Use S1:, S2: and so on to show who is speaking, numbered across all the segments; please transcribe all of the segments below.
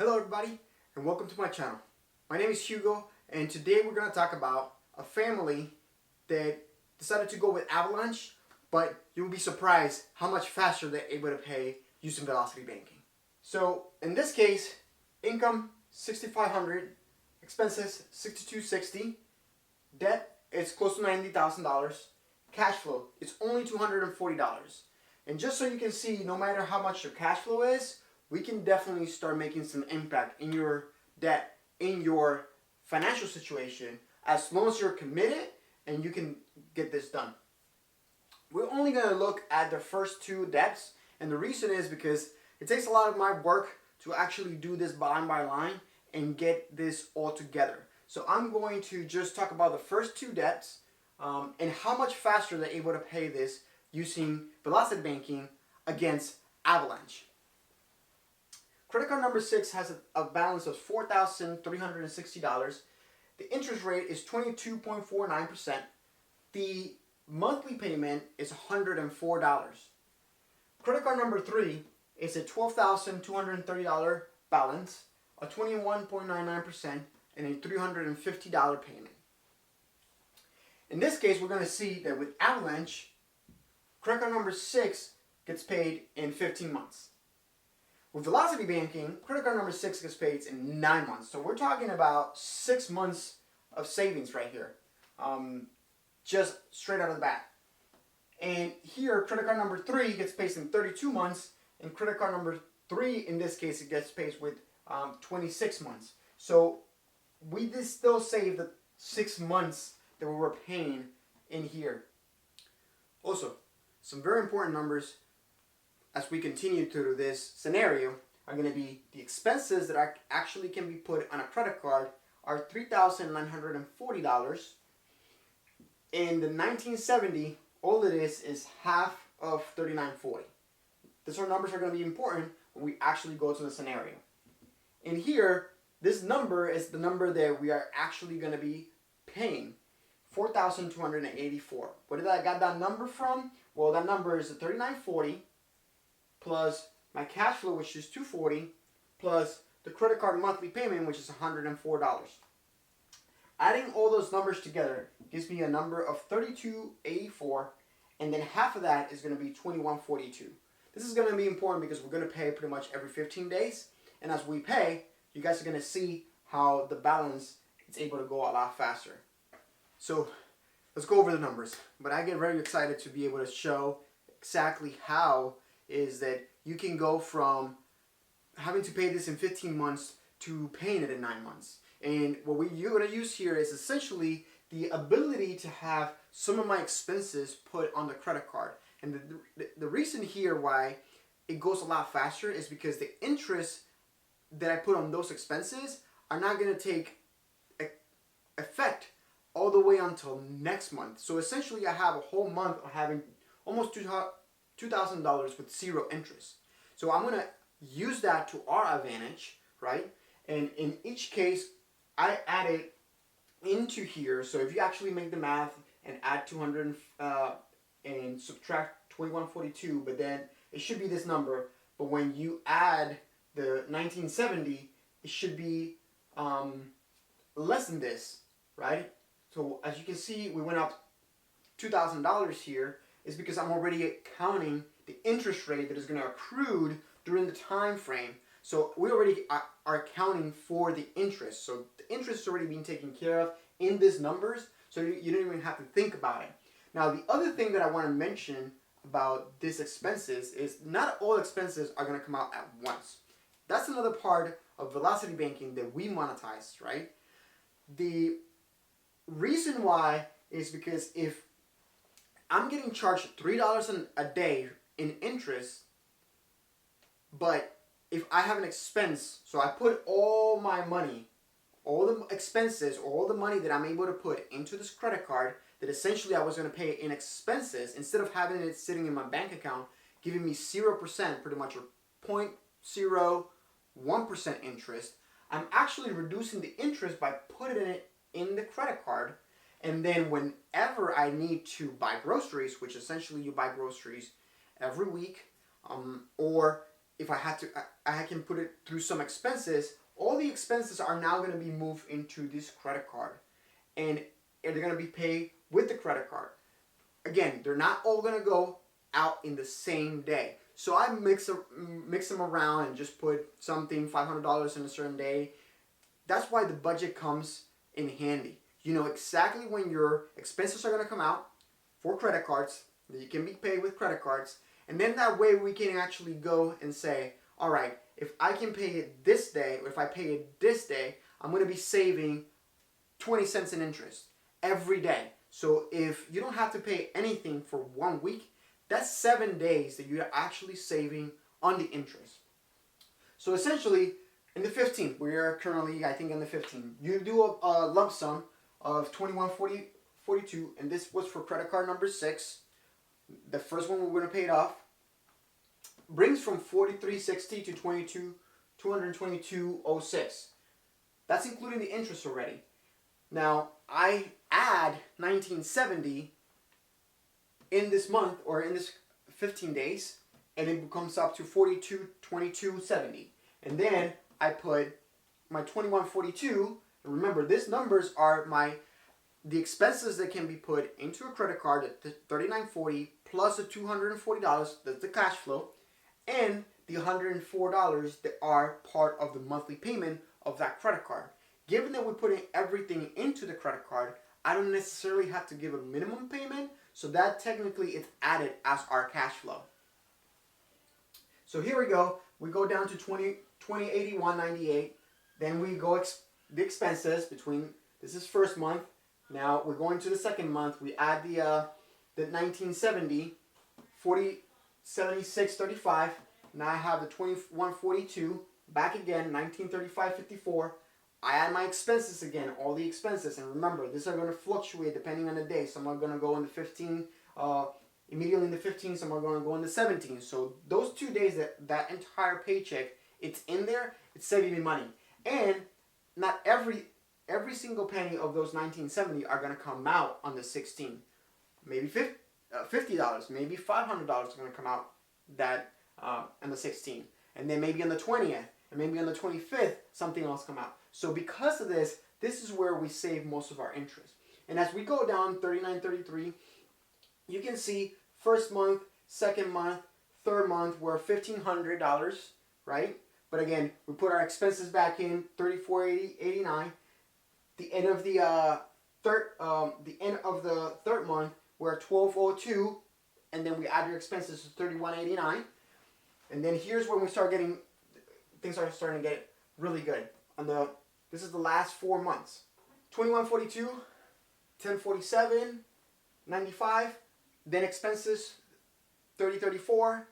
S1: Hello everybody and welcome to my channel. My name is Hugo and today we're going to talk about a family that decided to go with Avalanche, but you'll be surprised how much faster they're able to pay using velocity banking. So in this case, income $6,500, expenses $6,260, debt is close to $90,000, cash flow is only $240. And just so you can see, no matter how much your cash flow is, we can definitely start making some impact in your debt, in your financial situation, as long as you're committed and you can get this done. We're only going to look at the first two debts, and the reason is because it takes a lot of my work to actually do this line by line and get this all together. So I'm going to just talk about the first two debts and how much faster they're able to pay this using velocity banking against Avalanche. Credit card number 6 has a balance of $4,360. The interest rate is 22.49%. The monthly payment is $104. Credit card number 3 is a $12,230 balance, a 21.99%, and a $350 payment. In this case, we're going to see that with Avalanche, credit card number 6 gets paid in 15 months. With velocity banking, credit card number 6 gets paid in 9 months. So we're talking about 6 months of savings right here, just straight out of the bat. And here, credit card number 3 gets paid in 32 months, and credit card number 3, in this case, it gets paid with 26 months. So we did still save the 6 months that we were paying in here. Also, some very important numbers as we continue through this scenario are going to be the expenses that actually can be put on a credit card are $3,940. In the 1970, all it is half of $3,940. These numbers are going to be important when we actually go to the scenario. In here, this number is the number that we are actually going to be paying, $4,284. Where did I get that number from? Well, that number is the $3,940 plus my cash flow, which is $240, plus the credit card monthly payment, which is $104. Adding all those numbers together gives me a number of $3,284, and then half of that is going to be $2,142. This is going to be important because we're going to pay pretty much every 15 days, and as we pay, you guys are going to see how the balance is able to go a lot faster. So let's go over the numbers. But I get very excited to be able to show exactly how is that you can go from having to pay this in 15 months to paying it in 9 months. And what you're going to use here is essentially the ability to have some of my expenses put on the credit card. And the reason here why it goes a lot faster is because the interest that I put on those expenses are not going to take effect all the way until next month. So essentially I have a whole month of having almost $2,000 with zero interest. So I'm going to use that to our advantage, right? And in each case, I add it into here. So if you actually make the math and add 200 and subtract 2142, but then it should be this number. But when you add the 1970, it should be less than this, right? So as you can see, we went up $2,000 here. Is because I'm already counting the interest rate that is going to accrue during the time frame. So we already are accounting for the interest. So the interest is already being taken care of in these numbers, so you don't even have to think about it. Now the other thing that I want to mention about these expenses is not all expenses are going to come out at once. That's another part of velocity banking that we monetize, right? The reason why is because if I'm getting charged $3 a day in interest, but if I have an expense, so I put all my money, all the expenses, all the money that I'm able to put into this credit card that essentially I was going to pay in expenses, instead of having it sitting in my bank account, giving me 0%, pretty much, or 0.01% interest, I'm actually reducing the interest by putting it in the credit card. And then whenever I need to buy groceries, which essentially you buy groceries every week, or if I had to, I can put it through some expenses. All the expenses are now going to be moved into this credit card, and they're going to be paid with the credit card. Again, they're not all going to go out in the same day. So I mix them around and just put something, $500 in a certain day. That's why the budget comes in handy. You know exactly when your expenses are going to come out for credit cards, that you can be paid with credit cards. And then that way we can actually go and say, all right, if I can pay it this day, or if I pay it this day, I'm going to be saving 20 cents in interest every day. So if you don't have to pay anything for 1 week, that's 7 days that you're actually saving on the interest. So essentially, in the 15th, we are currently, I think, in the 15th, you do a lump sum of $21.42, and this was for credit card number 6. The first one we're going to pay it off. Brings from $43.60 to $222.06. That's including the interest already. Now, I add $19.70 in this month, or in this 15 days, and it comes up to $42.22.70. And then I put my $21.42. Remember, these numbers are the expenses that can be put into a credit card at the $39.40 plus the $240, that's the cash flow, and the $104 that are part of the monthly payment of that credit card. Given that we're putting everything into the credit card, I don't necessarily have to give a minimum payment, so that technically is added as our cash flow. So here we go. We go down to $20.81.98. Then we go the expenses between, this is first month. Now we're going to the second month. We add the $19.70, $40.76.35. Now I have the $21.42. Back again, $19.35.54. I add my expenses again, all the expenses. And remember, these are going to fluctuate depending on the day. Some are going to go in the 15, immediately in the 15. Some are going to go in the 17. So those 2 days, that entire paycheck, it's in there. It's saving me money. And not every single penny of those $19.70 are going to come out on the 16th. Maybe $50, maybe $500 are going to come out that on the 16th. And then maybe on the 20th, and maybe on the 25th, something else come out. So because of this, this is where we save most of our interest. And as we go down $39.33, you can see first month, second month, third month, we're $1,500, right? But again, we put our expenses back in, $34.89. The end of the third month, we're at $12.02, and then we add your expenses to $31.89. And then here's when we start getting, things are starting to get really good. This is the last 4 months. $21.42, $10.47, $95. Then expenses, $30.34.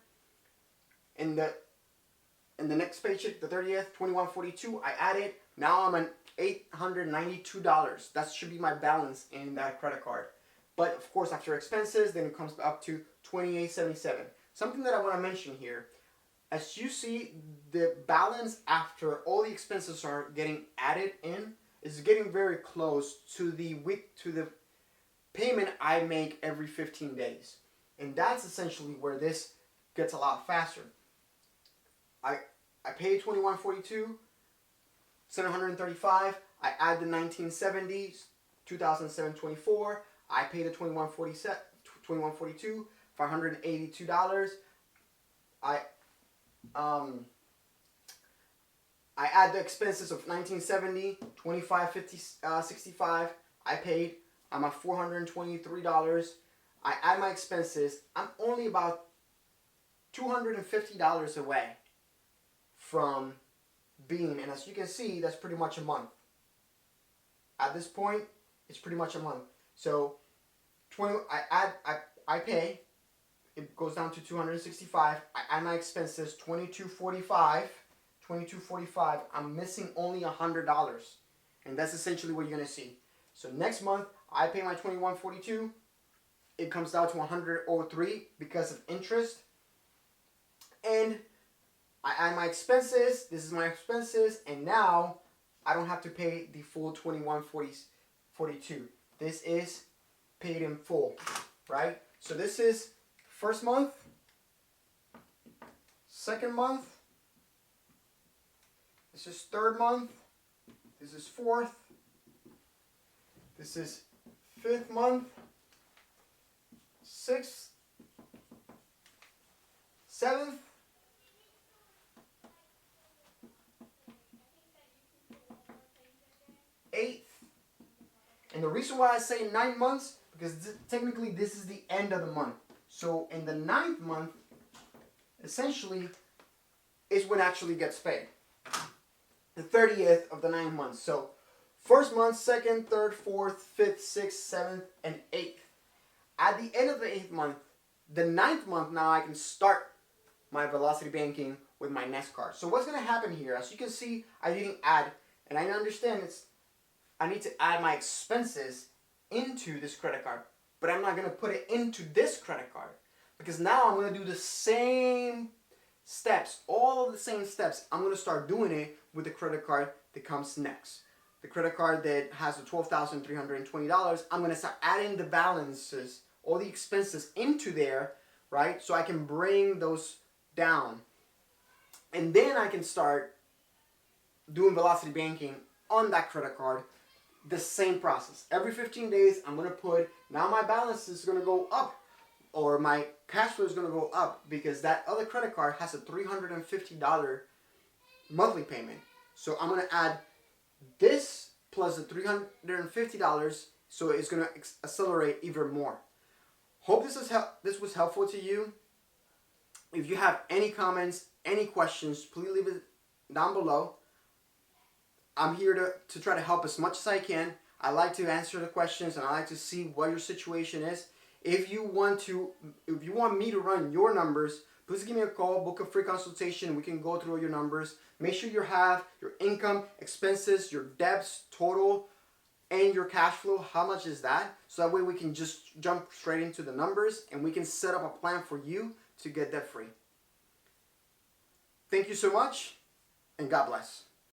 S1: And the next paycheck, the 30th, $21.42. I added. Now I'm at $892. That should be my balance in that credit card. But of course, after expenses, then it comes up to $28.77. Something that I want to mention here. As you see, the balance after all the expenses are getting added in is getting very close to the payment I make every 15 days. And that's essentially where this gets a lot faster. I pay $21.42, $735. I add the $19.70, $2,724. I pay the $21.42, $582. I add the expenses of $19.70, $25.65. I paid. I'm at $423. I add my expenses. I'm only about $250 away from being, and as you can see, that's pretty much a month. At this point, it's pretty much a month. So, I pay. It goes down to $265. I add my expenses, $22.45. I'm missing only $100, and that's essentially what you're gonna see. So next month, I pay my $21.42. It comes down to $103 because of interest, and I add my expenses. This is my expenses, and now I don't have to pay the full $21.42. This is paid in full, right? So this is first month, second month. This is third month. This is fourth. This is fifth month. Sixth. Seventh. Eighth. And the reason why I say 9 months, because technically this is the end of the month. So in the 9th month, essentially, is when it actually gets paid. The 30th of the 9 months. So first month, second, third, fourth, fifth, sixth, seventh, and 8th. At the end of the 8th month, the 9th month, now I can start my velocity banking with my Nest card. So what's going to happen here? As you can see, I didn't add, and I understand I need to add my expenses into this credit card. But I'm not going to put it into this credit card. Because now I'm going to do the same steps, all of the same steps. I'm going to start doing it with the credit card that comes next. The credit card that has the $12,320, I'm going to start adding the balances, all the expenses into there, right? So I can bring those down. And then I can start doing velocity banking on that credit card. The same process. Every 15 days, I'm going to put, now my balance is going to go up, or my cash flow is going to go up, because that other credit card has a $350 monthly payment. So I'm going to add this plus the $350, so it's going to accelerate even more. Hope this was helpful to you. If you have any comments, any questions, please leave it down below. I'm here to try to help as much as I can. I like to answer the questions, and I like to see what your situation is. If you want me to run your numbers, please give me a call, book a free consultation. We can go through your numbers. Make sure you have your income, expenses, your debts, total, and your cash flow. How much is that? So that way we can just jump straight into the numbers, and we can set up a plan for you to get debt free. Thank you so much, and God bless.